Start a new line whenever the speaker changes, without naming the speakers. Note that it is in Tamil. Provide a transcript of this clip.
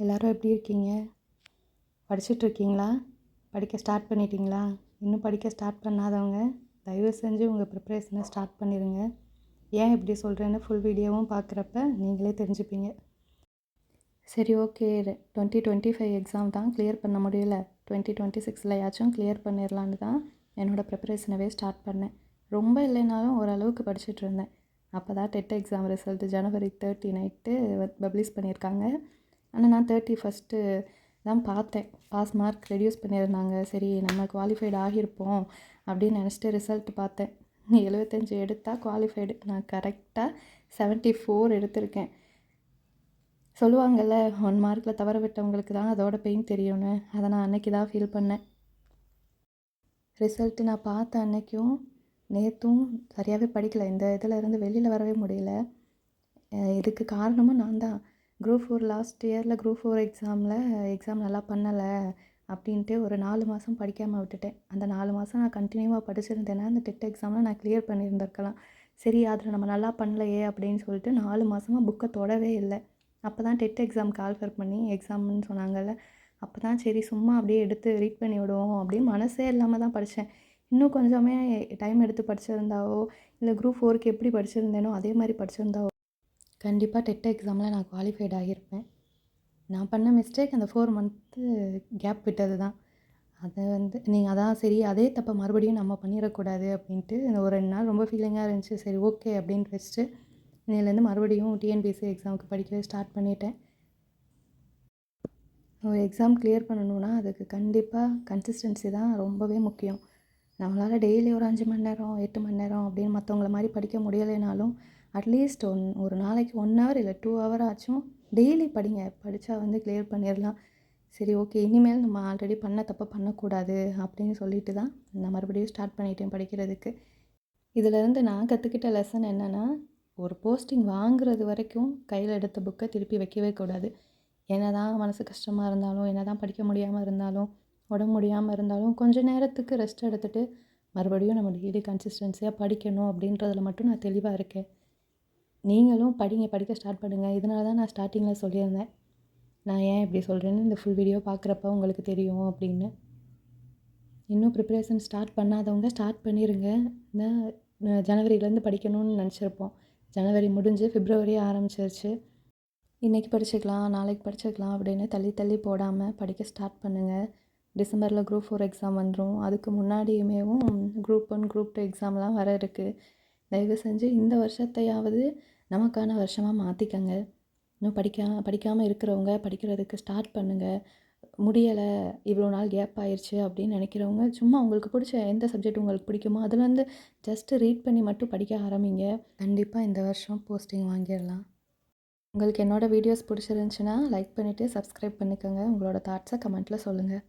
எல்லோரும் எப்படி இருக்கீங்க? படிச்சிட்ருக்கீங்களா? படிக்க ஸ்டார்ட் பண்ணிட்டீங்களா? இன்னும் படிக்க ஸ்டார்ட் பண்ணாதவங்க தயவு செஞ்சு உங்கள் ப்ரிப்ரேஷனை ஸ்டார்ட் பண்ணிடுங்க. ஏன் இப்படி சொல்கிறேன்னு ஃபுல் வீடியோவும் பார்க்குறப்ப நீங்களே தெரிஞ்சுப்பீங்க. சரி, ஓகே. 2025 எக்ஸாம் தான் கிளியர் பண்ண முடியல. 2026 கிளியர் பண்ணிடலான்னு தான் என்னோடய ப்ரிப்ரேஷனவே ஸ்டார்ட் பண்ணேன். ரொம்ப இல்லைனாலும் ஓரளவுக்கு படிச்சுட்டு இருந்தேன். அப்போ தான் TET exam result January 30 night publish பண்ணியிருக்காங்க. ஆனால் நான் 31 தான் பார்த்தேன். பாஸ் மார்க் ரெடியூஸ் பண்ணியிருந்தாங்க. சரி, நம்ம குவாலிஃபைடு ஆகியிருப்போம் அப்படின்னு நினச்சிட்டு ரிசல்ட் பார்த்தேன். 75 எடுத்தால் குவாலிஃபைடு. நான் கரெக்டாக 74 எடுத்திருக்கேன். சொல்லுவாங்கள்ல, 1 மார்க்கில் தவற விட்டவங்களுக்கு தான் அதோட பெயின் தெரியும்னு. அதை நான் அன்னைக்கு தான் ஃபீல் பண்ணேன். ரிசல்ட்டு நான் பார்த்த அன்னைக்கும் நேற்றும் சரியாகவே படிக்கலை. இந்த இதிலேருந்து வெளியில் வரவே முடியல. இதுக்கு காரணமும் நான் தான். குரூப் 4 லாஸ்ட் இயரில் குரூப் 4 எக்ஸாம் நல்லா பண்ணலை அப்படின்ட்டு ஒரு 4 மாதம் படிக்காமல் விட்டுட்டேன். அந்த 4 மாதம் நான் கண்டினியூவாக படிச்சிருந்தேன்னா அந்த டெட் எக்ஸாமில் நான் கிளியர் பண்ணியிருந்திருக்கலாம். சரி, அதில் நம்ம நல்லா பண்ணலையே அப்படின்னு சொல்லிட்டு 4 மாதமாக புக்கை தொடவே இல்லை. அப்போ தான் டெட் எக்ஸாம் கால்ஃபர் பண்ணி எக்ஸாம்னு சொன்னாங்கல்ல, அப்போ தான் சரி சும்மா அப்படியே எடுத்து ரீட் பண்ணி விடுவோம் அப்படின்னு மனசே இல்லாமல் தான் படித்தேன். இன்னும் கொஞ்சமே டைம் எடுத்து படிச்சிருந்தாவோ இல்லை குரூப் 4க்கு எப்படி படிச்சிருந்தேனோ அதே மாதிரி படிச்சிருந்தாவோ கண்டிப்பாக டெட் எக்ஸாமில் நான் குவாலிஃபைட் ஆகியிருப்பேன். நான் பண்ண மிஸ்டேக் அந்த 4 மந்த்து கேப் விட்டது தான். அதை நீங்கள் அதான் சரி அதே தப்பை மறுபடியும் நம்ம பண்ணிடக்கூடாது அப்படின்ட்டு ஒரு 2 நாள் ரொம்ப ஃபீலிங்காக இருந்துச்சு. சரி, ஓகே அப்படின்ட்டு வச்சுட்டு இன்னிலேருந்து மறுபடியும் டிஎன்பிஎஸ்சி எக்ஸாமுக்கு படிக்கவே ஸ்டார்ட் பண்ணிட்டேன். ஒரு எக்ஸாம் கிளியர் பண்ணணுன்னா அதுக்கு கண்டிப்பாக கன்சிஸ்டன்சி தான் ரொம்பவே முக்கியம். நம்மளால் டெய்லி ஒரு 5 மணி நேரம் 8 மணி நேரம் அப்படின்னு மற்றவங்கள மாதிரி படிக்க முடியலைனாலும் அட்லீஸ்ட் ஒரு நாளைக்கு 1 ஹவர் இல்லை 2 ஹவர் ஆச்சும் டெய்லி படிங்க. படித்தா கிளியர் பண்ணிடலாம். சரி, ஓகே, இனிமேல் நம்ம ஆல்ரெடி பண்ண தப்பை பண்ணக்கூடாது அப்படின்னு சொல்லிட்டு தான் நான் மறுபடியும் ஸ்டார்ட் பண்ணிட்டேன் படிக்கிறதுக்கு. இதிலேருந்து நான் கற்றுக்கிட்ட லெசன் என்னென்னா, ஒரு போஸ்டிங் வாங்குறது வரைக்கும் கையில் எடுத்த புக்கை திருப்பி வைக்கவே கூடாது. என்ன தான் மனசு கஷ்டமாக இருந்தாலும், என்ன தான் படிக்க முடியாமல் இருந்தாலும், உடம்பு முடியாமல் இருந்தாலும் கொஞ்சம் நேரத்துக்கு ரெஸ்ட் எடுத்துகிட்டு மறுபடியும் நம்ம டெய்லி கன்சிஸ்டன்சியாக படிக்கணும் அப்படின்றதில் மட்டும் நான் தெளிவாக இருக்கேன். நீங்களும் படிக்க ஸ்டார்ட் பண்ணுங்கள். இதனால தான் நான் ஸ்டார்டிங்கில் சொல்லியிருந்தேன். நான் ஏன் இப்படி சொல்கிறேன்னு இந்த ஃபுல் வீடியோ பார்க்குறப்ப உங்களுக்கு தெரியும் அப்படின்னு. இன்னும் ப்ரிப்பரேஷன் ஸ்டார்ட் பண்ணாதவங்க ஸ்டார்ட் பண்ணிடுங்க. ஜனவரியிலேருந்து படிக்கணும்னு நினச்சிருப்போம். ஜனவரி முடிஞ்சு பிப்ரவரி ஆரம்பிச்சிருச்சு. இன்றைக்கி படிச்சுக்கலாம், நாளைக்கு படிச்சுக்கலாம் அப்படின்னு தள்ளி போடாமல் படிக்க ஸ்டார்ட் பண்ணுங்கள். டிசம்பரில் குரூப் 4 எக்ஸாம் வந்துடும். அதுக்கு முன்னாடியுமேவும் குரூப் 1 குரூப் 2 எக்ஸாம்லாம் வர இருக்குது. தயவு செஞ்சு இந்த வருஷத்தையாவது நமக்கான வருஷமாக மாற்றிக்கங்க. இன்னும் படிக்காமல் இருக்கிறவங்க படிக்கிறதுக்கு ஸ்டார்ட் பண்ணுங்கள். முடியலை, இவ்வளோ நாள் கேப் ஆயிடுச்சு அப்படின்னு நினைக்கிறவங்க சும்மா உங்களுக்கு பிடிச்ச எந்த சப்ஜெக்ட் உங்களுக்கு பிடிக்குமோ அதுலேருந்து ஜஸ்ட்டு ரீட் பண்ணி மட்டும் படிக்க ஆரம்பிங்க. கண்டிப்பாக இந்த வருஷம் போஸ்டிங் வாங்கிடலாம். உங்களுக்கு என்னோடய வீடியோஸ் பிடிச்சிருந்துச்சின்னா லைக் பண்ணிவிட்டு சப்ஸ்கிரைப் பண்ணிக்கோங்க. உங்களோட தாட்ஸை கமெண்ட்டில் சொல்லுங்கள்.